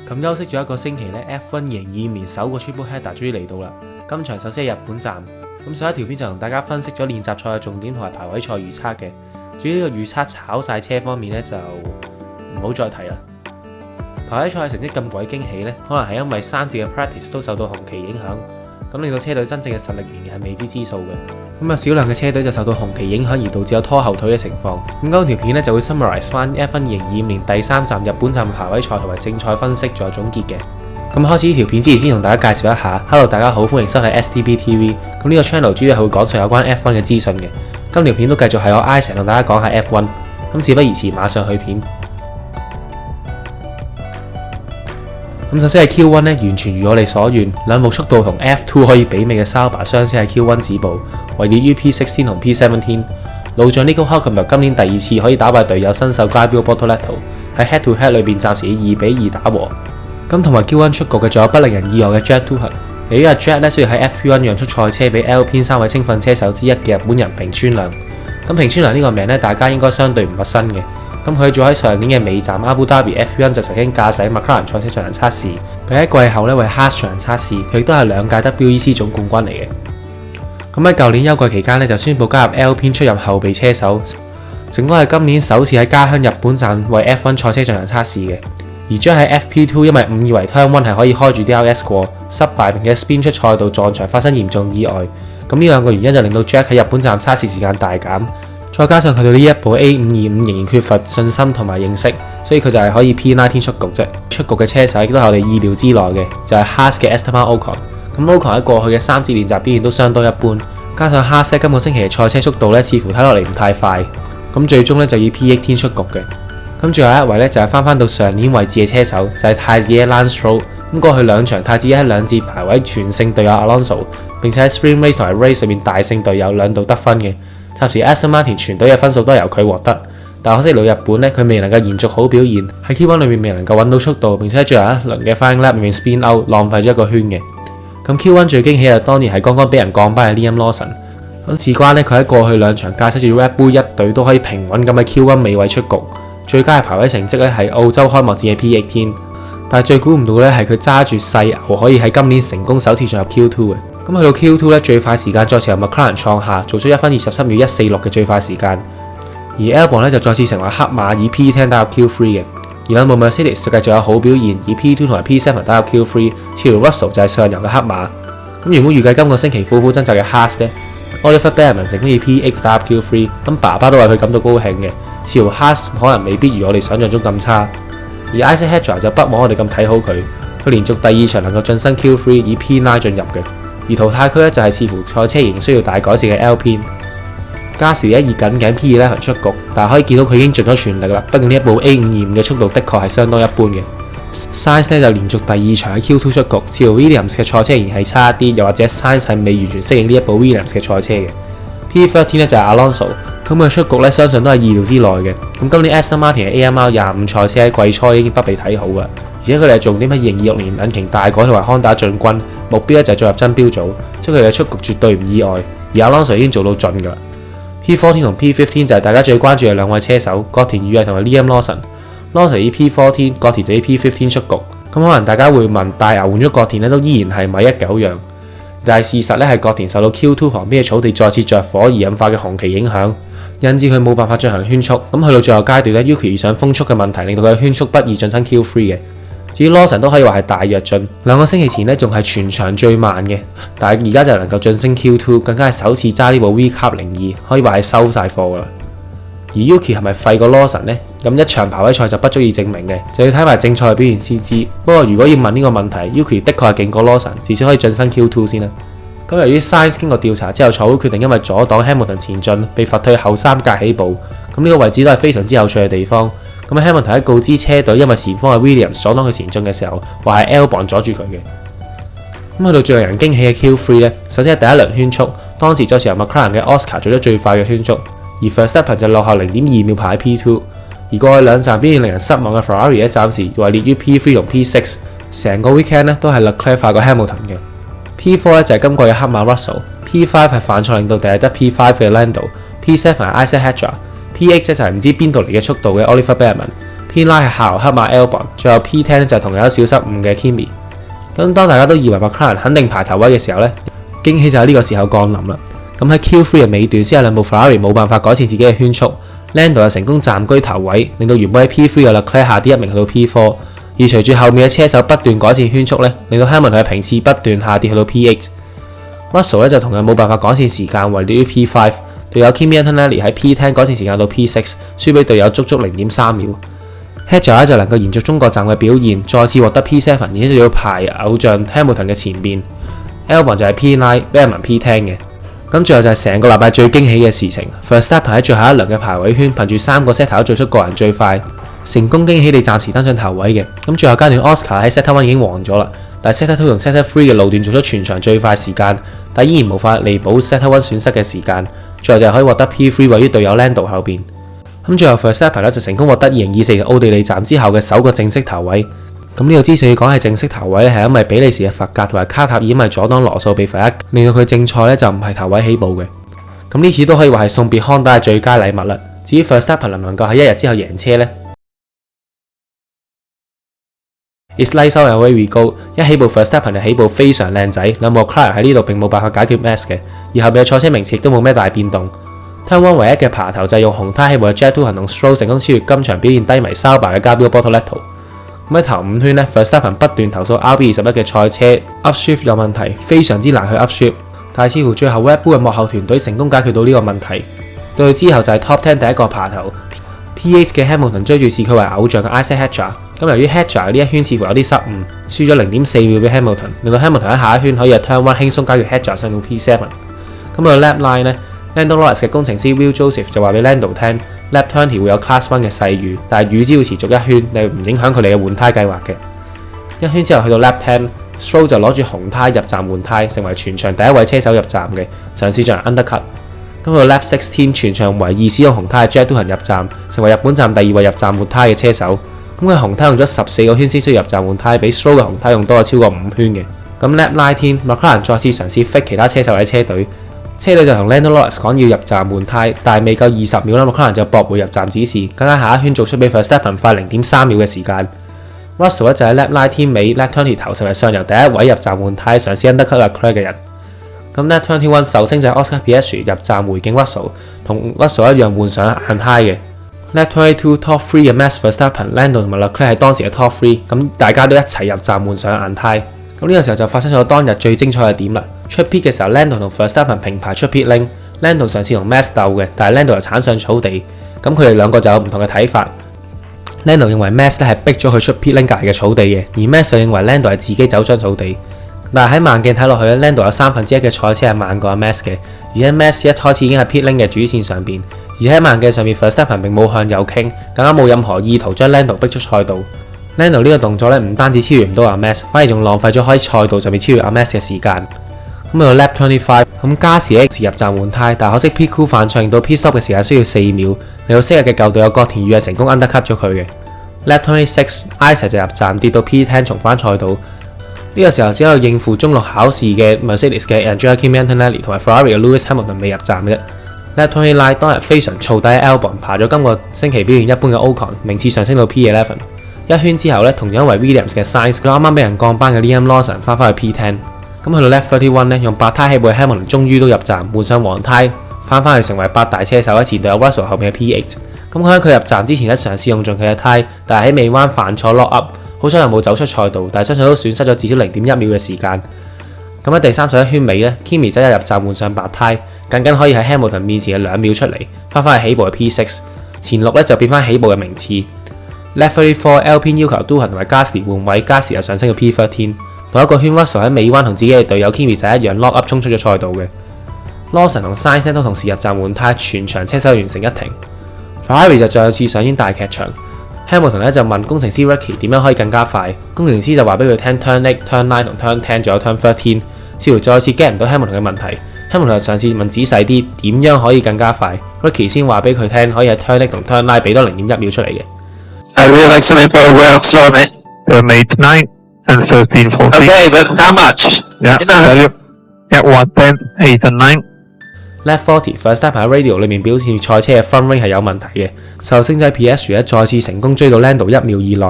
咁休息咗一個星期咧 ，F1 2025年首個 Triple Header 終於嚟到啦。今場首先係日本站，咁上一條片就同大家分析咗練習賽嘅重點同埋排位賽預測嘅。至於呢個預測炒晒車方面咧，就唔好再提啦。排位賽嘅成績咁鬼驚喜咧，可能係因為3節嘅 practice 都受到紅旗影響，咁令到車隊真正嘅實力仍然係未知之數嘅。咁有少量嘅車隊就受到紅旗影響而導致有拖後腿嘅情況。咁今條片咧就會 summarize 翻 F1 2025年第3站日本站嘅排位賽同埋正賽分析，仲有總結嘅。咁開始呢條片之前，先同大家介紹一下 ，Hello 大家好，歡迎收睇 STB TV。咁呢個 channel 主要係會講述有關 F1 嘅資訊嘅。今條片都繼續係我 Isaac 同大家講下 F1。咁事不宜遲，馬上去片。咁首先係 Q1 咧，完全如我哋所願，兩部速度同 F2 可以媲美嘅 Sauber 雙車喺 Q1 止步，位列於 P16 同 P17。老將 Nico Hülkenberg 今年第2次可以打敗隊友新手 Gabriel Bortoleto， 喺 Head to Head 裏邊暫時以2-2打和。咁同埋 Q1 出局嘅仲有不令人意外嘅 Jack Tuhan。由於阿 Jack 咧需要喺 F1 讓出賽車俾 Alpine 3位青訓車手之一嘅日本人平川良。咁平川良呢個名咧，大家應該相對唔陌生嘅。咁佢早喺上年嘅尾站 Abu Dhabi F1 就曾經駕駛 McLaren 賽車進行測試，並喺季後咧為 Haas 進行測試，佢亦都係2屆 WEC 總冠軍嚟嘅。咁喺舊年休季期間咧就宣布加入 Alpine 出任後備車手，成功係今年首次喺家鄉日本站為 F1 賽車進行測試嘅。而將喺 FP2 因為誤以為 Turn 1係可以開住 DRS 過，失敗並且 spin 出賽道撞牆發生嚴重意外。咁呢兩個原因就令到 Jack 喺日本站測試時間大減。再加上佢對呢一部 A525 仍然缺乏信心同埋認識，所以佢就係可以 P19 出局啫。出局嘅車手亦都係我哋意料之內嘅，就係 Haas 嘅 Esteban Ocon。咁 Ocon 喺過去嘅3節練習表現都相當一般，加上 Haas 今個星期嘅賽車速度咧，似乎睇落嚟唔太快，咁最終咧就以 P18 出局嘅。咁最後一位咧就係翻到上年位置嘅車手，就係太子爺 Lance Stroll。咁過去2場太子爺喺2節排位全勝隊友 Alonso， 並且喺 Sprint Race 同埋 Race 上面大勝隊友2度得分嘅。暫時 Aston Martin 全隊嘅分數都係由佢獲得，但可惜老日本咧，佢未能夠延續好表現，喺 Q1 裏面未能夠揾到速度，並且喺最後一輪嘅 Final Lap 裏面 spin out 浪費咗一個圈嘅。咁 Q1 最驚喜就當然係剛剛俾人降班嘅 Liam Lawson。咁事關咧，佢喺過去2場駕駛住 Red Bull 一隊都可以平穩咁喺 Q1 尾位出局，最佳嘅排位成績咧係澳洲開幕戰嘅 P18。但係最估唔到咧係佢揸住細牛可以喺今年成功首次進入 Q2 嘅。咁去到 Q2 咧，最快時間再次由 McLaren 創下，做出1分23秒146嘅最快時間。而 Albon 咧就再次成為黑馬，以 P10 打入 Q3 嘅。而兩部 Mercedes 就繼續有好表現，以 P2 同埋 P7 打入 Q3， 似乎 Russell 就係上游嘅黑馬。咁原本預計今個星期苦苦掙扎嘅 Haas 咧 ，Oliver Bearman 成功以 PX 打入 Q3， 咁爸爸都為佢感到高興嘅。似乎 Haas 可能未必如我哋想象中咁差。而 Isaac Hedger 就不枉我哋咁睇好佢，佢連續第2場能夠晉身 Q3， 以 P9 進入嘅。而淘汰區咧就係似乎賽車仍需要大改善嘅 Alpine。加時咧以緊 P11 出局，但係可以見到佢已經盡咗全力啦。畢竟呢一部 A525 嘅速度的確係相當一般嘅。Sainz 咧就連續第2場喺 Q2 出局，似乎 Williams 嘅賽車仍然係差一啲，又或者 Sainz 係未完全適應呢一部 Williams 嘅賽車嘅。P13 咧就係 Alonso， 咁佢出局咧相信都係意料之內嘅。咁今年 Aston Martin 嘅 AMR 25賽車喺季初已經不被睇好㗎，而且佢哋重點喺2026年引擎大改同埋康打進軍，目標咧就係進入真標組，所以佢哋嘅出局絕對唔意外。而 Alonso 已經做到盡㗎。P14 同 P15 就係大家最關注嘅2位車手，角田裕毅同埋 Liam Lawson。Lawson 以 P14， 角田就以 P15 出局。咁可能大家會問，大牛換咗角田咧都依然係米一九樣，但係事實咧係角田受到 Q2 旁邊嘅草地再次着火而引發嘅紅旗影響，引致佢冇辦法進行圈速。咁去到最後階段咧 Yuki 遇上風速嘅問題，令到佢圈速不易晉身 Q3 嘅。至於 Lawson 都可以話係大躍進，2個星期前咧仲係全場最慢嘅，但係而家就能夠晉升 Q2， 更加係首次揸呢部 V Cup 02，可以話係收晒貨噶啦。而 Yuki 係咪廢過 Lawson 呢？咁一場排位賽就不足以證明嘅，就要睇埋正賽嘅表現先知。不過如果要問呢個問題 ，Yuki 的確係勁過 Lawson， 至少可以晉身 Q2 先啦。咁由於 Sainz 經過調查之後，賽會決定因為阻擋 Hamilton 前進，被罰退後3格起步。咁呢個位置都係非常之有趣嘅地方。咁 Hamilton 喺告知車隊因為前方係 Williams 阻擋佢前進嘅時候，話係 Albon 阻住佢嘅。咁去到最令人驚喜嘅 Q3 咧，首先係第一輪圈速，當時再次由 McLaren 嘅 Oscar 做咗最快嘅圈速，而 Verstappen 就落後 0.2 秒排喺 P2。而過去2站表現令人失望嘅 Ferrari 咧，暫時位列於 P3 同 P6， 成個 weekend 咧都係 Leclerc 快過 Hamilton 嘅。P4 咧就係今季嘅黑馬 Russell，P5 係犯錯令到第日得 P5 嘅 Lando，P7 係 Isaac Hedger，P8 就係唔知邊度嚟嘅速度嘅 Oliver Bearman， P9 係夏洛克馬 Albon， 最後 P10 就係同樣有小失誤嘅 Kimi。咁當大家都以為 McLaren 肯定排頭位嘅時候呢，驚喜就喺呢個時候降臨啦。咁喺 Q3 嘅尾段，先有兩部 Ferrari 冇辦法改善自己嘅圈速 ，Lando 就成功暫居頭位，令到原本喺 P3 嘅 Leclerc 下跌一名去到 P4。而隨住後面嘅車手不斷改善圈速呢，令到 Hamilton 嘅平次不斷下跌去到 P8。Russell 咧就同樣冇辦法改善時間，位列於 P5。隊友 Kimi Antonelli 喺 P10 改善時間到 P6， 輸俾隊友足足 0.3 秒。Hedger 就能夠延續中國站嘅表現，再次獲得 P7， 而且仲要排偶像 Hamilton 嘅前邊。Albon 就係 P9， Bottas P10 嘅。咁最後就係成個禮拜最驚喜嘅事情 ，Verstappen 喺最後一輪嘅排位圈，憑住3個 set 頭做出個人最快，成功驚喜地暫時登上頭位嘅。咁最後階段 Oscar 喺 Sector 1已經黃咗啦，但係 Sector 2同 Sector 3嘅路段做出全場最快時間，但依然無法彌補 Sector 1損失嘅時間，最後就係可以獲得 P3 位於隊友 Lando 後邊。咁最後 Verstappen 就成功獲得2024年奧地利站之後嘅首個正式頭位。咁呢個之所以講係正式頭位咧，係因為比利時嘅佛格同埋卡塔爾因為阻擋羅素被罰一，令到佢正賽咧就唔係頭位起步嘅。咁呢次都可以話係送別康達嘅最佳禮物啦。至於 Verstappen 能唔能夠喺一日之後贏車呢？ It's like so away we go。 一起步 Verstappen 就起步非常靚仔，兩部 McLaren 喺呢度並冇辦法解決 mess 嘅，而後邊嘅賽車名次亦都冇咩大變動。Turn 1唯一嘅爬頭就係用紅胎起步嘅 Jet 2同 Stroll 成功超越今場表現低迷 Sauber 嘅 Gabriel Bortoleto。咁喺頭5圈呢 Verstappen 不斷投訴 RB21 嘅賽車 upshift 有問題，非常之難去 upshift， 但係似乎最後 Red Bull 嘅幕後團隊成功解決到呢個問題。到佢之後就係 Top 10第一個爬頭 P8 嘅 Hamilton 追住視佢為偶像嘅 Isaac Hedger。咁由於 Hedger 呢一圈似乎有啲失誤，輸咗 0.4 秒俾 Hamilton， 令到 Hamilton 喺下一圈可以喺 Turn 1輕鬆解決 Hedger 上到 P7。咁個 lap line 呢 Lando Norris 嘅工程師 Will Joseph 就話俾 Lando 聽 Lap 20會有 Class 1嘅細雨，但係雨只會持續一圈，你唔影響佢哋嘅換胎計劃嘅。一圈之後去到 Lap 10 Stroll 就攞住紅胎入站換胎，成為全場第一位車手入站嘅，嘗試進行 undercut。咁去到 Lap 16全場唯二使用紅胎嘅 Jet 2人入站，成為日本站第2位入站換胎嘅車手。咁佢紅胎用咗14個圈先需要入站換胎，比 Stroll 嘅紅胎用多咗超過5圈嘅。咁 Lap 19 McLaren 再次嘗試 fake 其他車手喺車隊。車隊就同 Lando Norris 講要入站換胎，但係未夠20秒啦 ，McLaren 就駁回入站指示，更加下一圈做出比 Verstappen 快 0.3 秒嘅時間。Russell 就喺 Lap 19尾 Lap 20頭成為上游第一位入站換胎嘗試 undercut Leclerc 嘅人。咁 Lap 21首星就係 Oscar Piastri 入站回敬 Russell， 同 Russell 一樣換上硬胎嘅。Lap 22 Top 3嘅 Max Verstappen、Lando 同埋 Leclerc 係當時嘅 Top 3，咁大家都一齊入站換上硬胎。咁呢個時候就發生咗當日最精彩嘅點啦！出 pit 嘅時候 ，Lando 同 Verstappen 平排出 pit lane，Lando 嘗試同 Max 鬥嘅，但係 Lando 就鏟上草地。咁佢哋兩個就有唔同嘅睇法。Lando 認為 Max 咧係逼咗佢出 pit lane 隔離嘅草地嘅，而 Max 就認為 Lando 係自己走上草地。但係喺慢鏡睇落去咧 ，Lando 有1/3嘅賽車係慢過阿 Max 嘅，而且 Max 一開始已經喺 pit lane 嘅主線上邊，而且喺慢鏡上面 Verstappen 並冇向右傾，更加冇任何意圖將 Lando 逼出賽道。Lando 呢個動作咧唔單止超越唔到阿 Max， 反而仲浪費咗可以賽道上面超越阿 Max 嘅時間。咁去到 Lap 25， 咁加時 X 入站換胎，但可惜 Pit Crew 犯錯，令到 Pit Stop 嘅時間需要4秒，令到昔日嘅舊隊友角田裕係成功 undercut 咗佢嘅。Lap 26 Isaac 就入站跌到 P10 重返賽道。呢個時候只有應付中六考試嘅 Mercedes 嘅 Andrea Kimi Antonelli 同埋 Ferrari 嘅 Lewis Hamilton 未入站嘅。Lap 29當日非常燥底嘅 Albon 爬咗今個星期表現一般嘅 Ocon， 名次上升到 P11。一圈之後咧，同樣為 Williams 嘅 Sainz， 佢啱啱俾人降班嘅 Liam Lawson 翻返去 P10。咁去到 Lap 31咧，用白胎起步嘅 Hamilton 終於都入站，換上黃胎，翻返去成為8大車手，喺前隊友 Russell 後面嘅 P8。咁佢喺佢入站之前咧，嘗試用盡佢嘅胎，但係喺尾彎犯錯 lock up， 好彩又冇走出賽道，但係相信都損失咗至少 0.1 秒嘅時間。咁喺第31圈尾咧 ，Kimi 仔入站換上白胎，僅僅可以喺 Hamilton 面前嘅2秒出嚟，翻返去起步嘅 P6， 前6咧就變翻起步嘅名次。Lap 34 Alpine 要求 Doohan 同埋 Gasly 換位，Gasly 又上升到 P13。同一個圈 Russell 喺尾彎同自己嘅隊友 Kimi 仔一樣 lock up 衝出咗賽道嘅。Lawson 同 Sainz 都同時入站換胎，全場車手完成一停。Ferrari 就再次上演大劇場。Hamilton 咧就問工程師 Ricky 點樣可以更加快，工程師就話俾佢聽 Turn 8、Turn 9同 Turn 10，仲有 Turn 13，似乎再次 get 唔到 Hamilton 嘅問題。Hamilton 就嘗試問仔細啲點樣可以更加快 ，Ricky 先話俾佢聽可以喺 Turn 8同 Turn 9俾多 0.1 秒出嚟嘅。I really like some info where I'm slow, mate. Mate 9 and 13, 14. Okay, but how much? Yeah, You know. tell you. Yeah, 1, 10, 8 and 9. Lap 40 Verstappen 喺 radio 裏面表示賽車嘅 front wing 係有問題嘅，受星仔 Piastri 咧再次成功追到 Lando 1秒以內。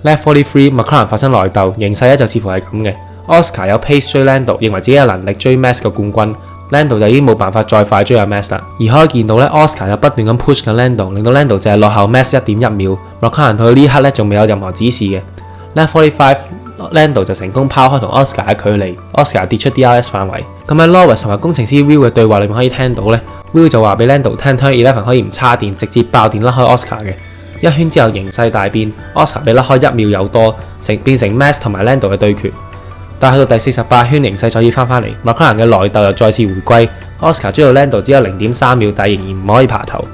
Lap 43 McLaren 發生內鬥，形勢咧就似乎係咁嘅。Oscar 有 pace 追 Lando， 認為自己有能力追 Max 嘅冠軍。Lando 就已經冇辦法再快追阿 Max 啦，而可以見到咧 Oscar 就不斷咁 push 緊 Lando， 令到 Lando 就係落後 Max 1.1秒。McLaren 到呢刻咧仲未有任何指示嘅。Lap 45 Lando 就成功拋開同 Oscar 嘅距離 ，Oscar 跌出 DRS 範圍。咁喺 Loris 同埋工程師 Will 嘅對話裏面可以聽到咧 ，Will 就話俾 Lando 聽 Turn 11可以唔叉電，直接爆電甩開 Oscar 嘅。一圈之後形勢大變 ，Oscar 被甩開1秒有多，變成 Max 同埋 Lando 嘅對決。但係去到第48圈，形勢再次翻返嚟 ，McLaren 嘅內鬥又再次回歸 ，Oscar 追到 Lando 只有0.3秒，但仍然唔可以爬頭。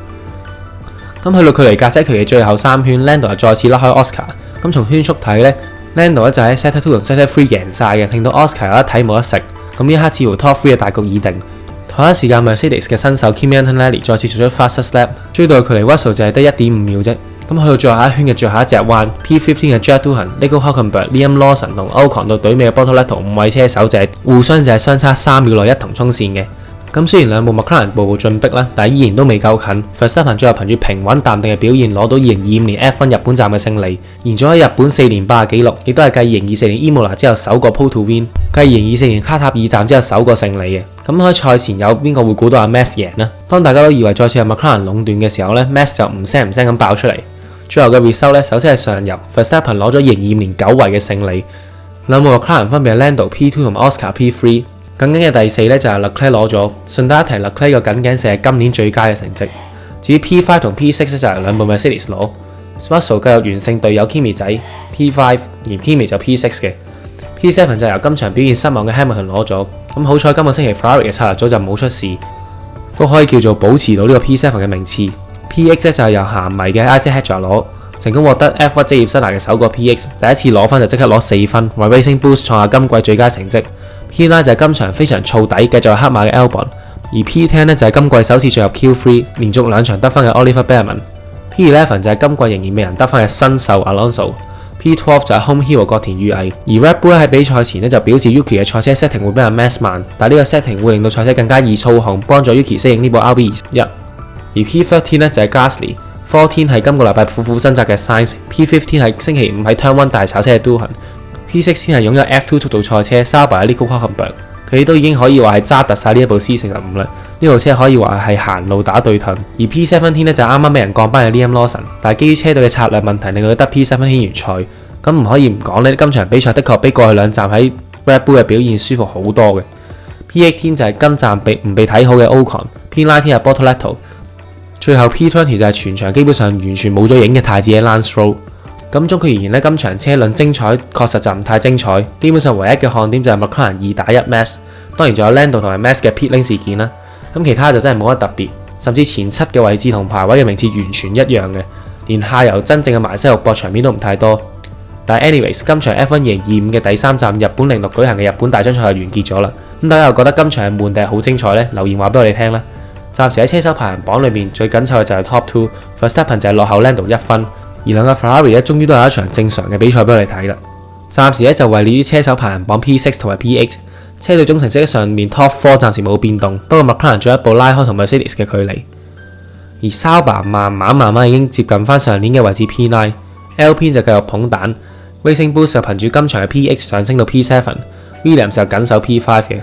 咁去到距離格仔旗嘅最後3圈 ，Lando 又再次甩開 Oscar。咁從圈速睇呢 Lando 就喺 Sector 2同 Sector 3贏晒嘅，令到 Oscar 有得睇冇得食。咁呢一刻似乎 Top 3嘅大局已定。同一時間 Mercedes 嘅新手 Kimi Antonelli 再次做出 fastest lap， 追到距離 Russell 就係得 1.5 秒啫。咁去到最後一圈嘅最後一隻彎 ，P15 嘅 Jack Doohan、Nico Hülkenberg、Liam Lawson 同 Ocon 到隊尾嘅 Bortoleto 5位車手就係互相就係相差3秒內一同衝線嘅。咁雖然兩部 McLaren 步步進逼啦，但係依然都未夠近。Verstappen 最後憑住平穩淡定嘅表現攞到2025年 F1 日本站嘅勝利，延續喺日本4連霸嘅紀錄，亦都係繼2024年 Imola 之後首個 Pole to Win， 繼2024年卡塔爾站之後首個勝利嘅。咁喺賽前有邊個會估到阿 Max 贏呢？當大家都以為再次係 McLaren 壟斷嘅時候呢 Max 就唔聲咁爆出嚟。最後嘅 result 咧，首先係上游 Verstappen 攞咗2025年9位嘅勝利，兩部 McLaren 分別係 Lando P2 同埋 Oscar P3。緊緊嘅第4咧就係 Leclerc 攞咗，順帶一提 Leclerc 個緊頸射係今年最佳嘅成績。至於 P5 同 P6 咧就係兩部 Mercedes 攞 ，Russell 繼續完勝隊友 Kimi 仔 P5， 而 Kimi 就 P6 嘅。P7 就由今場表現失望嘅 Hamilton 攞咗，咁好彩今個星期 Ferrari 嘅策略組就冇出事，都可以叫做保持到呢個 P7 嘅名次。PX 咧就係由鹹迷嘅 Isaac Hadjar 攞，成功獲得 F1 職業生涯嘅首個 PX， 第一次攞分就即刻攞4分，為 Racing Bulls 創下今季最佳成績。P9 就係今場非常燥底，繼續係黑馬嘅 Albon， 而 P10 咧就係今季首次進入 Q3， 連續2場得分嘅 Oliver Bearman。P11 就係今季仍然未能得分嘅新秀 Alonso。P12 就係 Home Hero 角田裕毅，而 Red Bull 喺比賽前咧就表示 Yuki 嘅賽車 setting 會比阿 Max 慢，但係呢個 setting 會令到賽車更加易操控，幫助 Yuki 適應呢部 RB21。而 P13 咧就係 Gasly。14 係今個禮拜苦苦掙扎嘅 Sainz。P15 係星期5喺 Turn 1大炒車嘅 Doohan。P16 係擁有 F2 速度賽車 Sauber 嘅 Nico Hülkenberg， 佢哋都已經可以話係揸突晒呢一部 C45 啦。呢部車可以話係行路打對盾。而 P17 咧就啱啱俾人降班嘅 Liam Lawson， 但係基於車隊嘅策略問題令佢得 P17 完賽。咁唔可以唔講呢，今場比賽的確比過去2站喺 Red Bull 嘅表現舒服好多嘅。P18 就係今站唔被睇好嘅 Ocon。P19 係 Bortoleto。最後 P20 就係全場基本上完全冇咗影嘅太子嘅 Lance Stroll。咁總括而言呢，今場車輪精彩確實就唔太精彩，基本上唯一嘅看點就係 McLaren 2打1 Max， 當然仲有 Lando 同埋 Max 嘅 Pit Lane 事件啦。咁其他就真係冇乜特別，甚至前7嘅位置同排位嘅名次完全一樣嘅，連下游真正嘅埋西肉搏場面都唔太多。但係 anyways， 今場 F1 2025嘅第3站日本06舉行嘅日本大獎賽就完結咗啦。咁大家又覺得今場係悶定係好精彩呢？留言話俾我哋聽啦。暫時喺車手排行榜裏面最緊湊嘅就係 Top 2 Verstappen 就係落後 Lando 1分，而兩個 Ferrari 咧終於都有一場正常嘅比賽俾我哋睇啦。暫時咧就位列於車手排行榜 P6 同埋 P8， 車隊總成績上面 Top 4暫時冇變動，不過 McLaren 進一步拉開同 Mercedes 嘅距離，而 Sauber 慢慢已經接近翻上年嘅位置 P9，Alpine 就繼續捧蛋 ，Racing Bulls 就憑住今場嘅 PX 上升到 P7，Williams 就緊守 P5 嘅。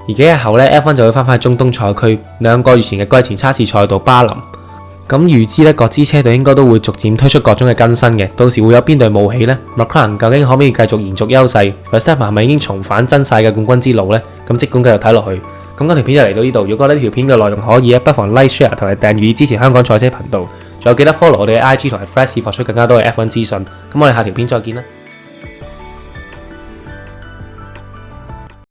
而幾日後呢 F1 就會翻返去中東賽區，2個月前嘅季前測試賽道巴林。咁預知呢各支車隊應該都會逐漸推出各種嘅更新嘅，到時會有邊隊冒起呢？ McLaren 究竟可唔可以繼續延續優勢 ？Verstappen 係咪已經重返真晒嘅冠軍之路呢？咁即管繼續睇落去。咁嗰條片就嚟到呢度，如果覺得呢條片嘅內容可以不妨 like、share 同埋訂閱支持香港賽車頻道，仲有記得 follow 我哋嘅 IG 同埋 Flash 發出更加多嘅 F1 資訊。咁我哋下條片再見啦。